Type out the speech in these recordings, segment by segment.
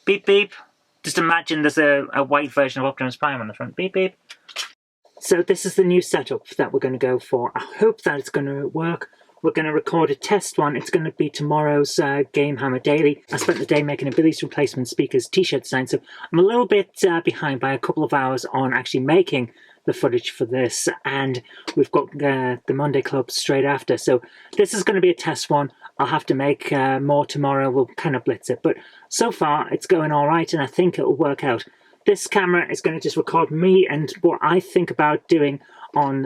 Beep beep. Just imagine there's a white version of Optimus Prime on the front. Beep beep. So this is the new setup that we're going to go for. I hope that it's going to work. We're going to record a test one. It's going to be tomorrow's Game Hammer Daily. I spent the day making a Billy's Replacement Speakers t-shirt design, so I'm a little bit behind by a couple of hours on actually making the footage for this, and we've got the Monday Club straight after. So this is going to be a test one. I'll have to make more tomorrow. We'll kind of blitz it, but so far it's going all right, and I think it'll work out. This camera is going to just record me and what I think about doing on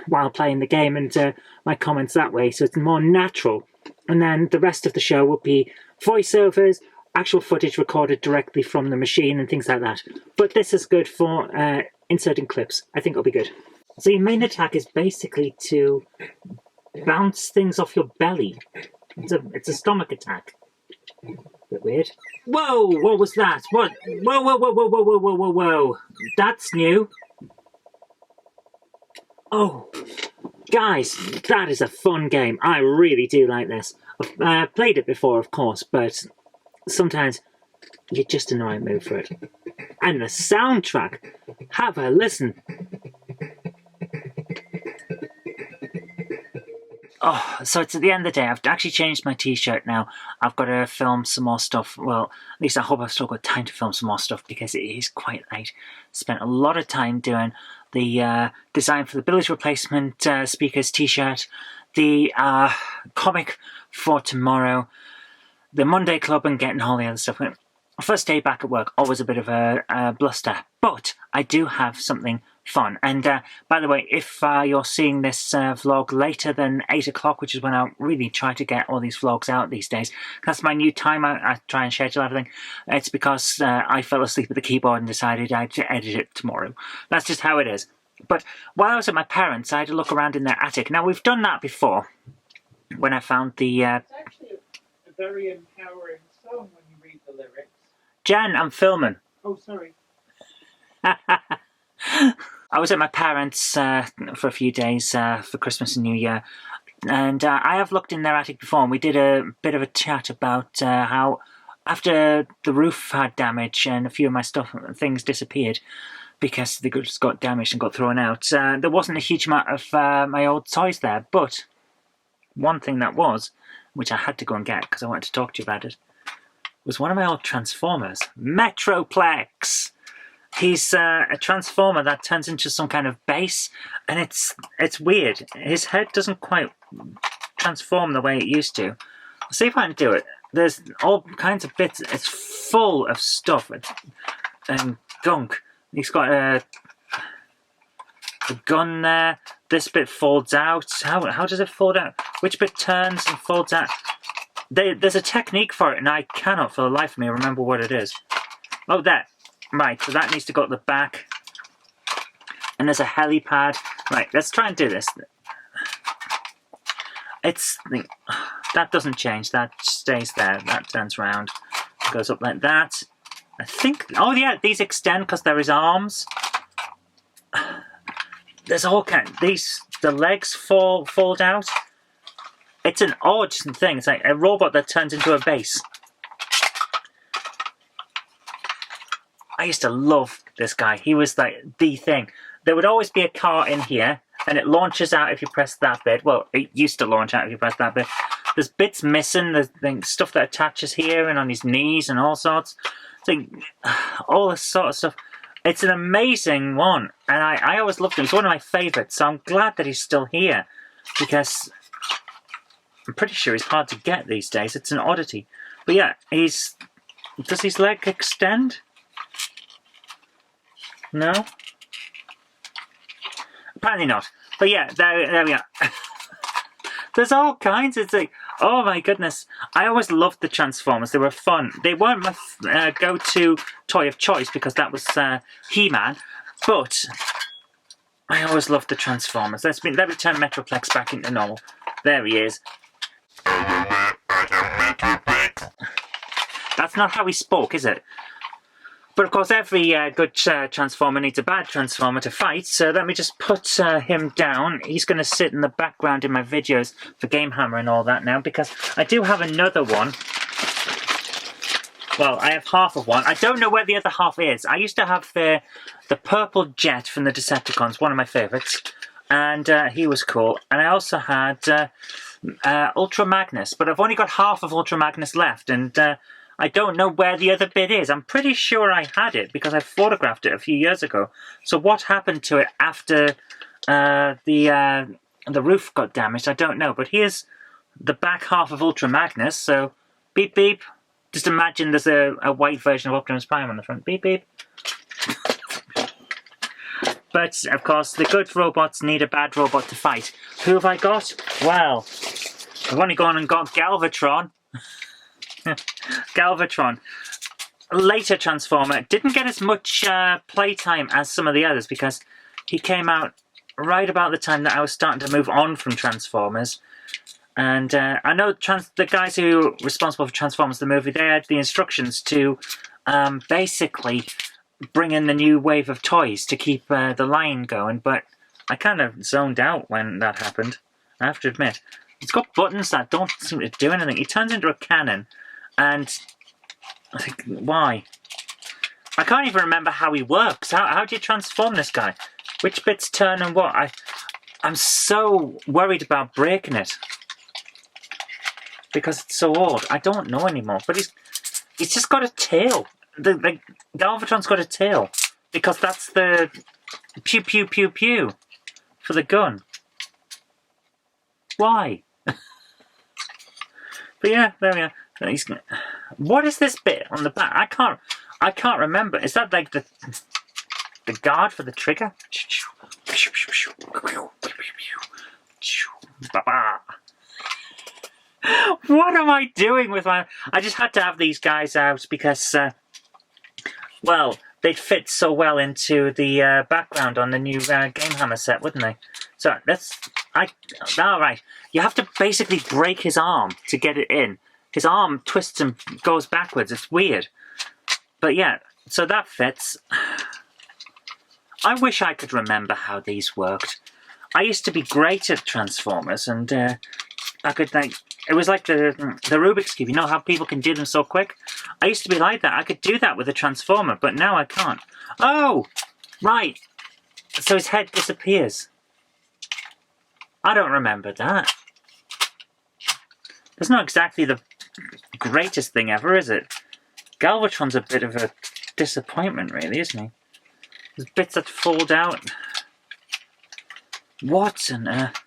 while playing the game, and my comments that way, so it's more natural. And then the rest of the show will be voiceovers, actual footage recorded directly from the machine and things like that. But this is good for inserting clips. I think it'll be good. So your main attack is basically to bounce things off your belly. It's a stomach attack. Bit weird. Whoa! What was that? What? Whoa, whoa, whoa, whoa, whoa, whoa, whoa, whoa, whoa. That's new. Oh, guys, that is a fun game. I really do like this. I've played it before, of course, but sometimes you're just in the right mood for it. And the soundtrack, have a listen. Oh, so it's at the end of the day. I've actually changed my t-shirt now. I've got to film some more stuff. Well, at least I hope I've still got time to film some more stuff, because it is quite late. Spent a lot of time doing the design for the Billy's Replacement Speakers t-shirt, the comic for tomorrow, the Monday Club, and getting all the other stuff. First day back at work, always a bit of a bluster, but I do have something fun. And by the way, if you're seeing this vlog later than 8 o'clock, which is when I really try to get all these vlogs out these days, that's my new time. I try and schedule everything. It's because I fell asleep at the keyboard and decided I'd edit it tomorrow. That's just how it is. But while I was at my parents', I had a look around in their attic. Now, we've done that before, when I found the... It's actually a very empowering song when you read the lyrics. Jen, I'm filming. Oh, sorry. I was at my parents' for a few days for Christmas and New Year, and I have looked in their attic before, and we did a bit of a chat about how after the roof had damage and a few of my things disappeared because they just got damaged and got thrown out, there wasn't a huge amount of my old toys there, but one thing that was, which I had to go and get because I wanted to talk to you about it, was one of my old Transformers, Metroplex. He's a transformer that turns into some kind of base, and it's weird. His head doesn't quite transform the way it used to. I'll see if I can do it. There's all kinds of bits. It's full of stuff and gunk. He's got a gun there. This bit folds out. How does it fold out? Which bit turns and folds out? There's a technique for it, and I cannot for the life of me remember what it is. Oh, that. Right, so that needs to go at the back. And there's a helipad. Right, let's try and do this. That doesn't change. That stays there. That turns around. Goes up like that. I think... Oh, yeah, these extend because there is arms. There's all kind... The legs fold out. It's an odd thing. It's like a robot that turns into a base. I used to love this guy. He was like the thing. There would always be a car in here, and it launches out if you press that bit. Well, it used to launch out if you press that bit. There's bits missing. There's stuff that attaches here and on his knees and all sorts. All this sort of stuff. It's an amazing one, and I always loved him. He's one of my favourites, so I'm glad that he's still here, because I'm pretty sure he's hard to get these days. It's an oddity. But yeah, does his leg extend? No? Apparently not. But yeah, there we are. There's all kinds. It's like, oh my goodness. I always loved the Transformers. They were fun. They weren't my go-to toy of choice because that was He-Man. But I always loved the Transformers. Let me turn Metroplex back into normal. There he is. That's not how he spoke, is it? But of course, every good Transformer needs a bad Transformer to fight, so let me just put him down. He's going to sit in the background in my videos for Game Hammer and all that now, because I do have another one Well, I have half of one. I don't know where the other half is. I used to have the purple jet from the Decepticons, one of my favourites. And he was cool. And I also had Ultra Magnus, but I've only got half of Ultra Magnus left, and I don't know where the other bit is. I'm pretty sure I had it because I photographed it a few years ago. So what happened to it after the roof got damaged, I don't know. But here's the back half of Ultra Magnus, so beep beep. Just imagine there's a white version of Optimus Prime on the front. Beep beep. But, of course, the good robots need a bad robot to fight. Who have I got? Well, I've only gone and got Galvatron. Galvatron. A later Transformer. Didn't get as much playtime as some of the others because he came out right about the time that I was starting to move on from Transformers. And I know the guys who were responsible for Transformers the movie, they had the instructions to basically bring in the new wave of toys to keep the line going, but I kind of zoned out when that happened, I have to admit. It's got buttons that don't seem to do anything. He turns into a cannon, and I think, why? I can't even remember how he works. How do you transform this guy? Which bits turn and what? I'm so worried about breaking it. Because it's so old. I don't know anymore. But he's just got a tail. The Galvatron's got a tail. Because that's the pew pew pew pew for the gun. Why? But yeah, there we are. What is this bit on the back? I can't remember. Is that like the guard for the trigger? What am I doing with my... I just had to have these guys out because, well, they'd fit so well into the background on the new Game Hammer set, wouldn't they? So, alright. You have to basically break his arm to get it in. His arm twists and goes backwards. It's weird. But yeah, so that fits. I wish I could remember how these worked. I used to be great at Transformers, and I could, like... It was like the Rubik's Cube. You know how people can do them so quick? I used to be like that. I could do that with a Transformer, but now I can't. Oh! Right. So his head disappears. I don't remember that. That's not exactly the greatest thing ever, is it? Galvatron's a bit of a disappointment, really, isn't he? There's bits that fold out. What on earth?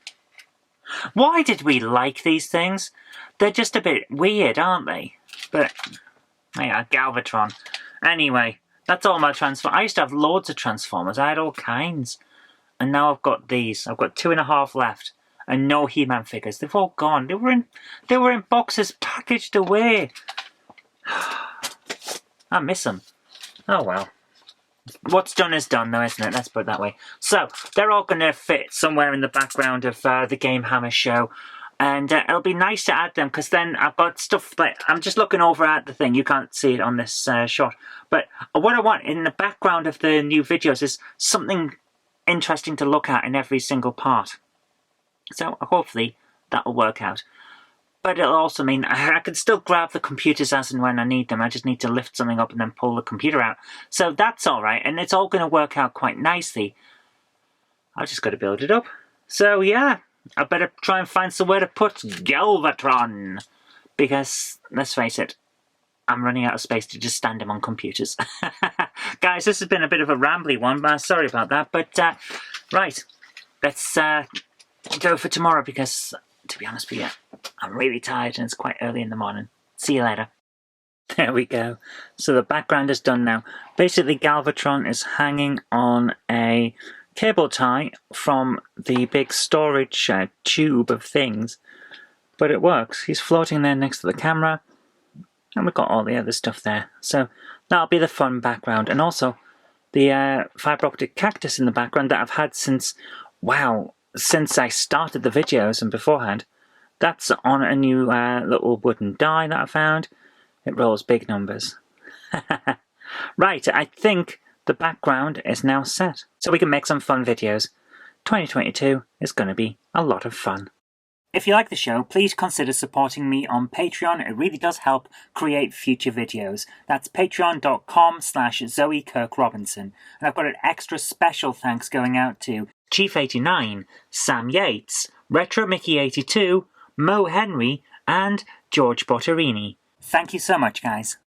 Why did we like these things? They're just a bit weird, aren't they? But, yeah, Galvatron. Anyway, that's all my Transformers. I used to have loads of Transformers. I had all kinds. And now I've got these. I've got 2.5 left. And no He-Man figures. They've all gone. They were in boxes packaged away. I miss them. Oh well. What's done is done, though, isn't it? Let's put it that way. So, they're all going to fit somewhere in the background of the Game Hammer show. And it'll be nice to add them, because then I've got stuff like... I'm just looking over at the thing. You can't see it on this shot. But what I want in the background of the new videos is something interesting to look at in every single part. So, hopefully, that'll work out. But it'll also mean I can still grab the computers as and when I need them. I just need to lift something up and then pull the computer out. So that's alright, and it's all going to work out quite nicely. I've just got to build it up. So yeah, I better try and find somewhere to put Galvatron. Because, let's face it, I'm running out of space to just stand him on computers. Guys, this has been a bit of a rambly one, but sorry about that. But, right, let's go for tomorrow because... To be honest with you, I'm really tired and it's quite early in the morning. See you later. There we go. So the background is done now. Basically, Galvatron is hanging on a cable tie from the big storage tube of things. But it works. He's floating there next to the camera. And we've got all the other stuff there. So that'll be the fun background. And also, the fibre optic cactus in the background that I've had since... Wow! Since I started the videos and beforehand, that's on a new little wooden die that I found. It rolls big numbers. Right, I think the background is now set, so we can make some fun videos. 2022 is going to be a lot of fun. If you like the show, please consider supporting me on Patreon. It really does help create future videos. That's patreon.com/Zoe Kirk Robinson. And I've got an extra special thanks going out to Chief89, Sam Yates, Retro Mickey82, Mo Henry, and George Botterini. Thank you so much, guys.